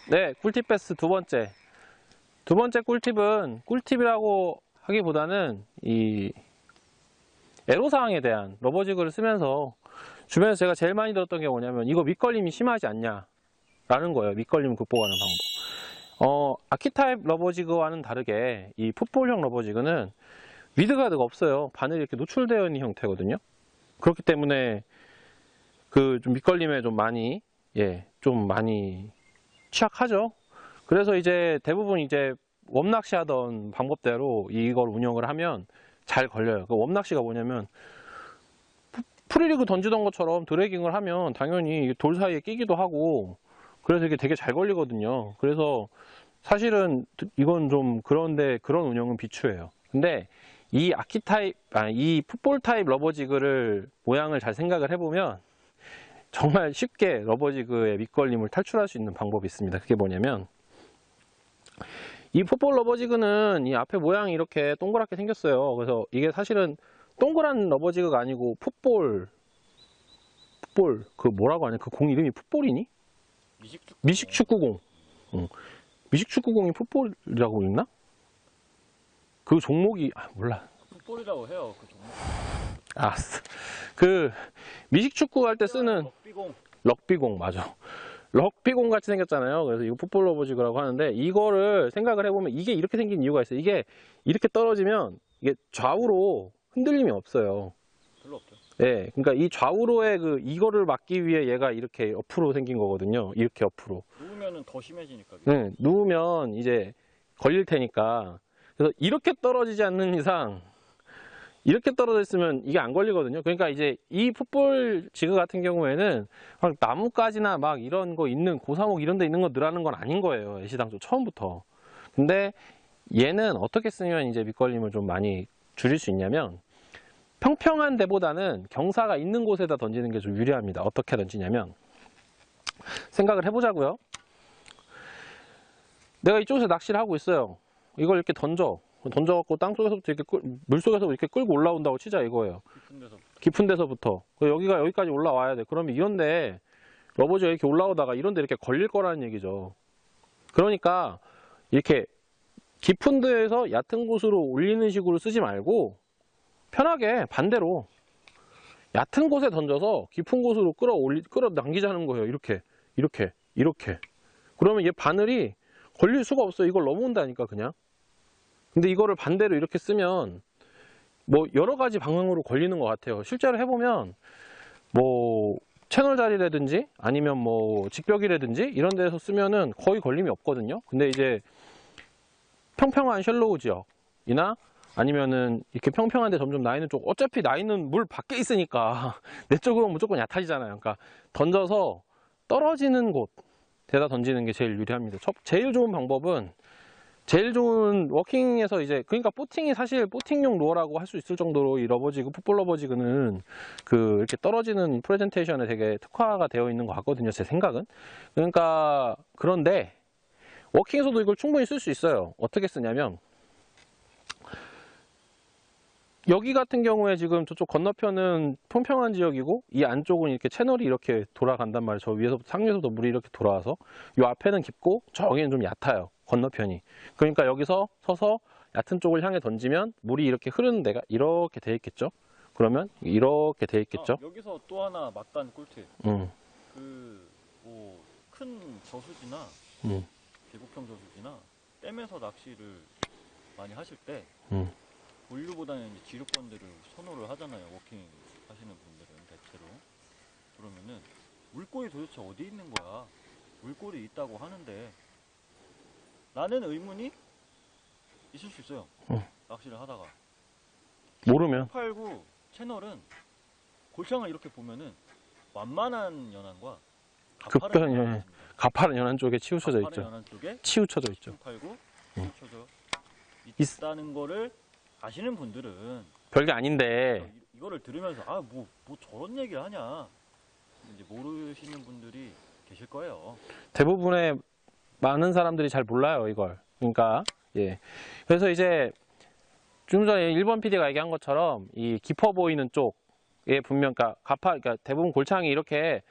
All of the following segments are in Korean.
네, 꿀팁 베스트 두 번째. 두 번째 꿀팁은 꿀팁이라고 하기보다는 이 애로사항에 대한 러버지그를 쓰면서 주변에서 제가 제일 많이 들었던 게 뭐냐면 이거 밑걸림이 심하지 않냐 라는 거예요. 밑걸림 극복하는 방법. 아키타입 러버지그와는 다르게 이 풋볼형 러버지그는 미드가드가 없어요. 바늘이 이렇게 노출되어 있는 형태거든요. 그렇기 때문에 그 좀 밑걸림에 좀 많이 취약하죠. 그래서 이제 대부분 이제 웜낚시 하던 방법대로 이걸 운영을 하면 잘 걸려요. 그 웜낚시가 뭐냐면 프리리그 던지던 것처럼 드래깅을 하면 당연히 돌 사이에 끼기도 하고 그래서 이게 되게 잘 걸리거든요. 그래서 사실은 이건 좀 그런데 그런 운영은 비추해요. 근데 이 이 풋볼 타입 러버지그를 모양을 잘 생각을 해보면 정말 쉽게 러버지그의 밑걸림을 탈출할 수 있는 방법이 있습니다. 그게 뭐냐면 이 풋볼 러버지그는 이 앞에 모양이 이렇게 동그랗게 생겼어요. 그래서 이게 사실은 동그란 러버지그가 아니고 풋볼 그 뭐라고 하냐, 그 공 이름이 풋볼이니? 미식축구공. 미식축구공이 풋볼이라고 읽나? 그 종목이 몰라. 풋볼이라고 해요. 그 종목. 그 미식축구 할 때 쓰는 럭비공 맞아. 럭비공 같이 생겼잖아요. 그래서 이거 풋볼 러버지그라고 하는데 이거를 생각을 해보면 이게 이렇게 생긴 이유가 있어요. 이게 이렇게 떨어지면 이게 좌우로 흔들림이 없어요. 별로 없죠. 네, 그러니까 이 좌우로의 이거를 막기 위해 얘가 이렇게 옆으로 생긴 거거든요. 이렇게 옆으로. 누우면은 더 심해지니까. 네, 누우면 이제 걸릴 테니까. 그래서 이렇게 떨어지지 않는 이상 이렇게 떨어져 있으면 이게 안 걸리거든요. 그러니까 이제 이 풋볼 지그 같은 경우에는 막 나뭇가지나 막 이런 거 있는 고사목 이런 데 있는 거 넣으라는 건 아닌 거예요. 애시당초 처음부터. 근데 얘는 어떻게 쓰면 이제 밑걸림을 좀 많이 줄일 수 있냐면 평평한 데보다는 경사가 있는 곳에다 던지는 게 좀 유리합니다. 어떻게 던지냐면 생각을 해보자고요. 내가 이쪽에서 낚시를 하고 있어요. 이걸 이렇게 던져갖고 땅속에서부터 이렇게 물속에서 이렇게 끌고 올라온다고 치자 이거예요. 깊은 데서부터. 여기가 여기까지 올라와야 돼. 그러면 이런데 러버지가 이렇게 올라오다가 이런데 이렇게 걸릴 거라는 얘기죠. 그러니까 이렇게 깊은 데에서 얕은 곳으로 올리는 식으로 쓰지 말고 편하게 반대로 얕은 곳에 던져서 깊은 곳으로 끌어당기자는 거예요. 이렇게. 그러면 얘 바늘이 걸릴 수가 없어요. 이걸 넘어온다니까 그냥. 근데 이거를 반대로 이렇게 쓰면 뭐 여러 가지 방향으로 걸리는 것 같아요. 실제로 해보면 뭐 채널 자리라든지 아니면 뭐 직벽이라든지 이런 데서 쓰면은 거의 걸림이 없거든요. 근데 이제 평평한 셜로우 지역이나 아니면은 이렇게 평평한데 점점 나이는 쪽, 어차피 나이는 물 밖에 있으니까 내 쪽으로 무조건 얕아지잖아요. 그러니까 던져서 떨어지는 곳에다 던지는 게 제일 유리합니다. 제일 좋은 방법은 제일 좋은 워킹에서 이제 그러니까 보팅이 사실 보팅용 로어라고 할 수 있을 정도로 이 러버지그 풋볼 러버지그는 이렇게 떨어지는 프레젠테이션에 되게 특화가 되어 있는 것 같거든요. 제 생각은. 그러니까 그런데 워킹에서도 이걸 충분히 쓸 수 있어요. 어떻게 쓰냐면 여기 같은 경우에 지금 저쪽 건너편은 평평한 지역이고 이 안쪽은 이렇게 채널이 이렇게 돌아간단 말이에요. 저 위에서부터 상류에서부터 물이 이렇게 돌아와서 이 앞에는 깊고 저기는 좀 얕아요. 건너편이. 그러니까 여기서 서서 얕은 쪽을 향해 던지면 물이 이렇게 흐르는 데가 이렇게 돼 있겠죠. 그러면 이렇게 돼 있겠죠. 여기서 또 하나 막단 꿀팁. 뭐 큰 저수지나 계곡형 저수지나 댐에서 낚시를 많이 하실 때 본류보다는 이제 지류권들을 선호를 하잖아요. 워킹 하시는 분들은 대체로. 그러면은 물골이 도대체 어디 있는 거야? 물골이 있다고 하는데 라는 의문이 있을 수 있어요. 낚시를 하다가. 모르면. 8, 9 채널은 골창을 이렇게 보면은 완만한 연안과 가파른 연안 쪽에 치우쳐져 있죠. 연안 쪽에 치우쳐져 있죠. 8, 9 치우쳐져 있다는 거를 아시는 분들은 별게 아닌데 이거를 들으면서 뭐 저런 얘기를 하냐 이제 모르시는 분들이 계실 거예요. 대부분의 많은 사람들이 잘 몰라요 이걸. 그러니까 그래서 이제 좀 전에 1번 PD가 얘기한 것처럼 이 깊어 보이는 쪽에 분명 그러니까 대부분 골창이 이렇게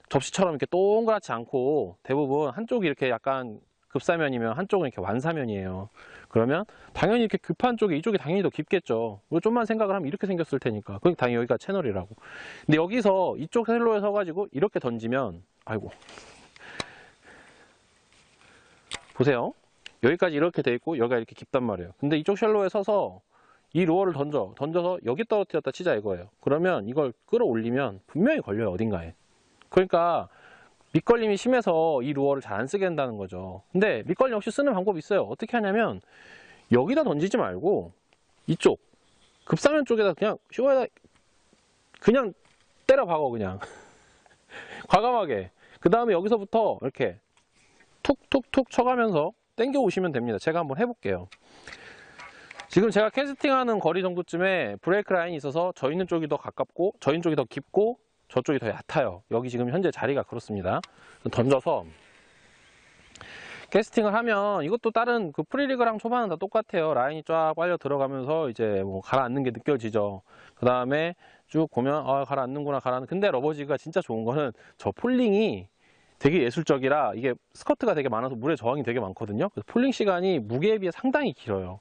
접시처럼 이렇게 동그랗지 않고 대부분 한쪽이 이렇게 약간 급사면이면 한쪽은 이렇게 완사면이에요. 그러면 당연히 이렇게 급한 쪽에 이쪽이 당연히 더 깊겠죠. 좀만 생각을 하면 이렇게 생겼을 테니까. 그러니까 당연히 여기가 채널이라고. 근데 여기서 이쪽 셀로에 서가지고 이렇게 던지면, 아이고. 보세요. 여기까지 이렇게 돼 있고 여기가 이렇게 깊단 말이에요. 근데 이쪽 쉘로에 서서 이 루어를 던져서 여기 떨어뜨렸다 치자 이거예요. 그러면 이걸 끌어올리면 분명히 걸려요, 어딘가에. 그러니까 밑걸림이 심해서 이 루어를 잘 안 쓰게 한다는 거죠. 근데 밑걸림 역시 쓰는 방법이 있어요. 어떻게 하냐면 여기다 던지지 말고 이쪽 급사면 쪽에다 그냥 쇼에다 그냥 때려 박어, 그냥. 과감하게. 그 다음에 여기서부터 이렇게 툭툭툭 쳐가면서 당겨 오시면 됩니다. 제가 한번 해볼게요. 지금 제가 캐스팅하는 거리 정도쯤에 브레이크 라인이 있어서 저 있는 쪽이 더 가깝고 저 있는 쪽이 더 깊고 저쪽이 더 얕아요. 여기 지금 현재 자리가 그렇습니다. 던져서 캐스팅을 하면 이것도 다른 그 프리리그랑 초반은 다 똑같아요. 라인이 쫙 빨려 들어가면서 이제 뭐 가라앉는 게 느껴지죠. 그 다음에 쭉 보면 가라앉는구나. 근데 러버지가 진짜 좋은 거는 저 폴링이 되게 예술적이라 이게 스커트가 되게 많아서 물에 저항이 되게 많거든요. 그래서 폴링 시간이 무게에 비해 상당히 길어요.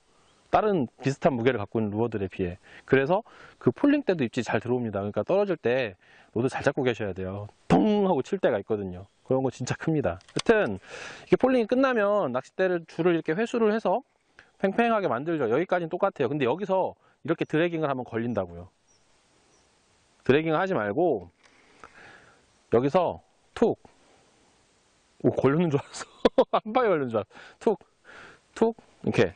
다른 비슷한 무게를 갖고 있는 루어들에 비해. 그래서 그 폴링 때도 입질이 잘 들어옵니다. 그러니까 떨어질 때 로드 잘 잡고 계셔야 돼요. 동 하고 칠 때가 있거든요. 그런 거 진짜 큽니다. 하여튼 이게 폴링이 끝나면 낚싯대를 줄을 이렇게 회수를 해서 팽팽하게 만들죠. 여기까지는 똑같아요. 근데 여기서 이렇게 드래깅을 하면 걸린다고요. 드래깅을 하지 말고 여기서 툭. 오, 걸렸는 줄 알았어. 한 방에 걸렸는 줄 알았어. 툭, 툭, 이렇게.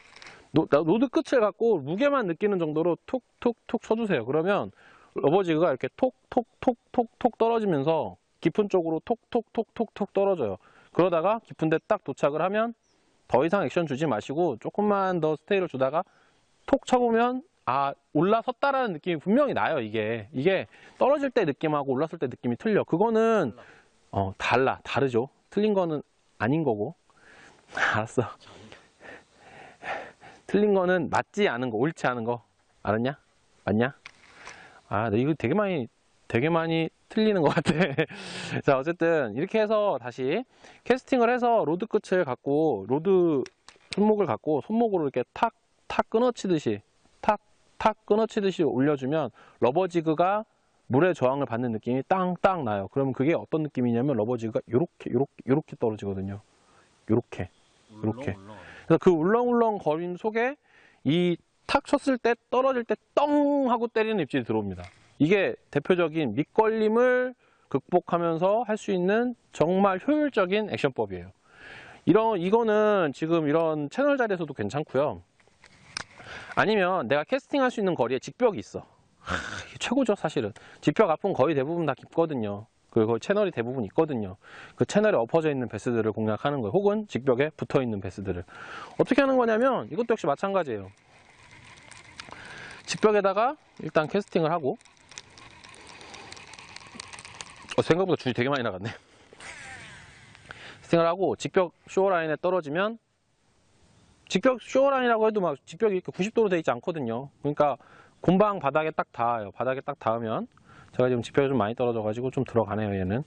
노드 끝을 갖고 무게만 느끼는 정도로 툭, 툭, 툭 쳐주세요. 그러면 러버지그가 이렇게 톡, 톡, 톡, 톡, 톡 떨어지면서 깊은 쪽으로 톡, 톡, 톡, 톡, 톡 떨어져요. 그러다가 깊은 데 딱 도착을 하면 더 이상 액션 주지 마시고 조금만 더 스테이를 주다가 톡 쳐보면 올라섰다라는 느낌이 분명히 나요. 이게 떨어질 때 느낌하고 올랐을 때 느낌이 틀려. 그거는 다르죠. 틀린 거는 아닌 거고. 알았어. 틀린 거는 맞지 않은 거, 옳지 않은 거. 알았냐? 맞냐? 나 이거 되게 많이 틀리는 것 같아. 자, 어쨌든 이렇게 해서 다시 캐스팅을 해서 로드 끝을 갖고 로드 손목을 갖고 손목으로 이렇게 탁 끊어치듯이 탁 끊어치듯이 올려주면 러버지그가 물의 저항을 받는 느낌이 땅땅 나요. 그러면 그게 어떤 느낌이냐면 러버지그가 요렇게 떨어지거든요. 요렇게. 그래서 그 울렁울렁 거림 속에 이 탁 쳤을 때 떨어질 때 떵 하고 때리는 입질이 들어옵니다. 이게 대표적인 밑걸림을 극복하면서 할 수 있는 정말 효율적인 액션법이에요. 이거는 지금 이런 채널 자리에서도 괜찮고요. 아니면 내가 캐스팅할 수 있는 거리에 직벽이 있어. 이게 최고죠, 사실은. 직벽 앞은 거의 대부분 다 깊거든요. 그리고 채널이 대부분 있거든요. 그 채널에 엎어져 있는 베스들을 공략하는 거예요. 혹은 직벽에 붙어 있는 베스들을. 어떻게 하는 거냐면 이것도 역시 마찬가지예요. 직벽에다가 일단 캐스팅을 하고 생각보다 줄이 되게 많이 나갔네. 캐스팅을 하고 직벽 쇼어라인에 떨어지면 직벽 쇼어라인이라고 해도 막 직벽이 이렇게 90도로 되어 있지 않거든요. 그러니까 곰방 바닥에 딱 닿아요. 바닥에 딱 닿으면 제가 지금 직벽이 좀 많이 떨어져 가지고 좀 들어가네요. 얘는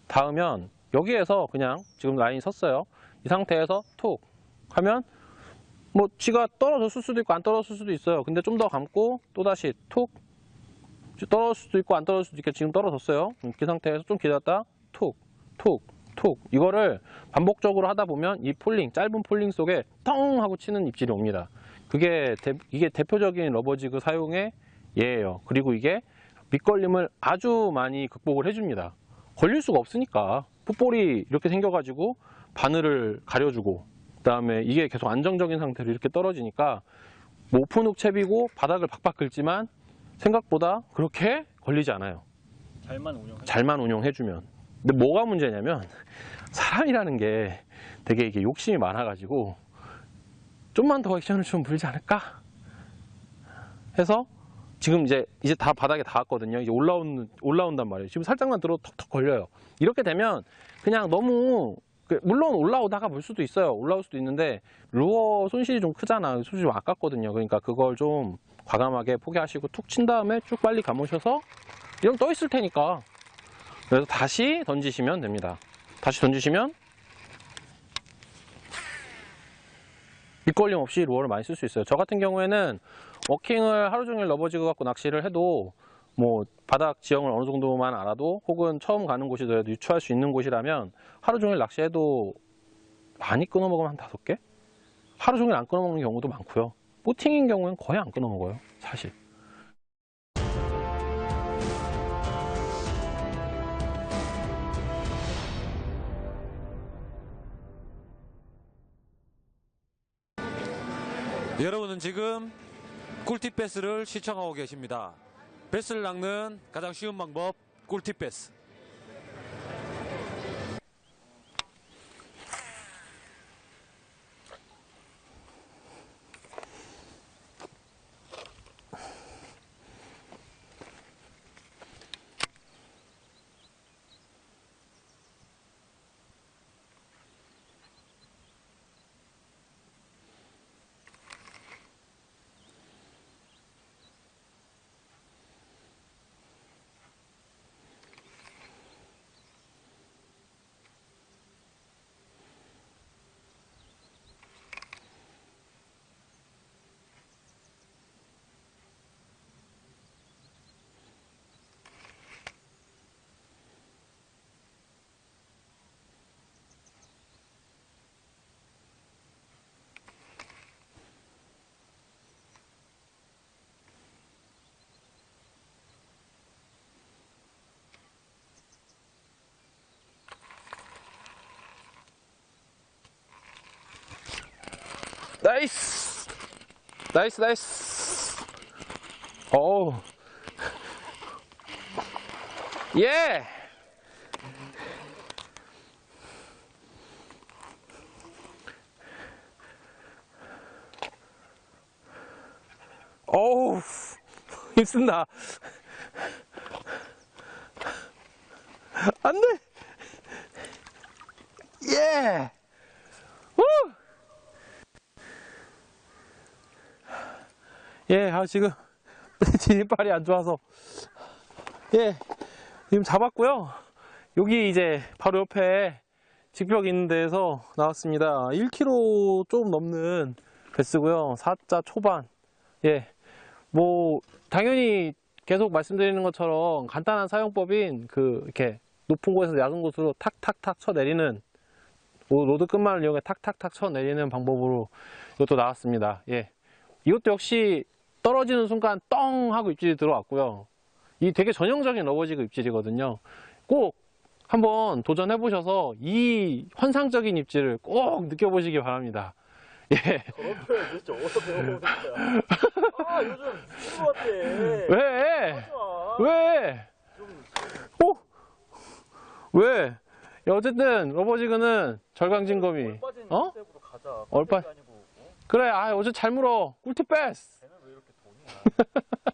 닿으면 여기에서 그냥 지금 라인이 섰어요. 이 상태에서 툭 하면 뭐 지가 떨어졌을 수도 있고 안 떨어졌을 수도 있어요. 근데 좀 더 감고 또다시 툭 떨어질 수도 있고 안 떨어질 수도 있게 지금 떨어졌어요. 그 상태에서 좀 기다렸다 툭 이거를 반복적으로 하다 보면 이 짧은 폴링 속에 텅 하고 치는 입질이 옵니다. 이게 대표적인 러버지그 사용의 예예요. 그리고 이게 밑걸림을 아주 많이 극복을 해줍니다. 걸릴 수가 없으니까 풋볼이 이렇게 생겨가지고 바늘을 가려주고 그 다음에 이게 계속 안정적인 상태로 이렇게 떨어지니까 뭐 오픈훅 채비고 바닥을 박박 긁지만 생각보다 그렇게 걸리지 않아요. 잘만 운용해주면. 근데 뭐가 문제냐면 사람이라는 게 되게 이게 욕심이 많아가지고 좀만 더 액션을 좀 불지 않을까 해서 지금 이제 다 바닥에 닿았거든요. 이제 올라온단 말이에요. 지금 살짝만 들어도 턱턱 걸려요. 이렇게 되면 그냥 너무 물론 올라오다가 물 수도 있어요. 올라올 수도 있는데 루어 손실이 좀 크잖아. 손실이 좀 아깝거든요. 그러니까 그걸 좀 과감하게 포기하시고 툭 친 다음에 쭉 빨리 감으셔서 이러면 떠 있을 테니까 그래서 다시 던지시면 됩니다. 다시 던지시면 밑걸림 없이 루어를 많이 쓸 수 있어요. 저 같은 경우에는 워킹을 하루 종일 러버지그 갖고 낚시를 해도 뭐 바닥 지형을 어느 정도만 알아도 혹은 처음 가는 곳이더라도 유추할 수 있는 곳이라면 하루 종일 낚시해도 많이 끊어 먹으면 한 5개? 하루 종일 안 끊어 먹는 경우도 많고요. 보팅인 경우는 거의 안 끊어 먹어요, 사실. 여러분은 지금 꿀팁 베스를 시청하고 계십니다. 베스를 낚는 가장 쉬운 방법, 꿀팁 베스. 나이스! 나이스, 나이스! 어우. 예! 어우. 힘쓴다. 안 돼! 예! 우! 예, 지금 진입발이 안 좋아서 예, 지금 잡았고요. 여기 이제 바로 옆에 직벽 있는 데에서 나왔습니다. 1kg 좀 넘는 베스고요. 4자 초반. 예, 뭐 당연히 계속 말씀드리는 것처럼 간단한 사용법인 이렇게 높은 곳에서 얕은 곳으로 탁탁탁 쳐 내리는 로드 끝만을 이용해 탁탁탁 쳐 내리는 방법으로 이것도 나왔습니다. 예, 이것도 역시 떨어지는 순간 떵 하고 입질이 들어왔고요. 이 되게 전형적인 러버지그 입질이거든요. 꼭 한번 도전해 보셔서 이 환상적인 입질을 꼭 느껴보시기 바랍니다. 예. 그런 표현 도대체 어디서 배워오는 거야? 아, 요즘 쉬운 것 같아. 왜? 하지 마. 왜? 어? 왜? 야, 어쨌든 러버지그는 절강진검이 어? 가자. 얼빠- 아니고, 어? 그래, 어제 잘 물어. 꿀팁 베스. 쟤는 왜 이렇게 돈이야?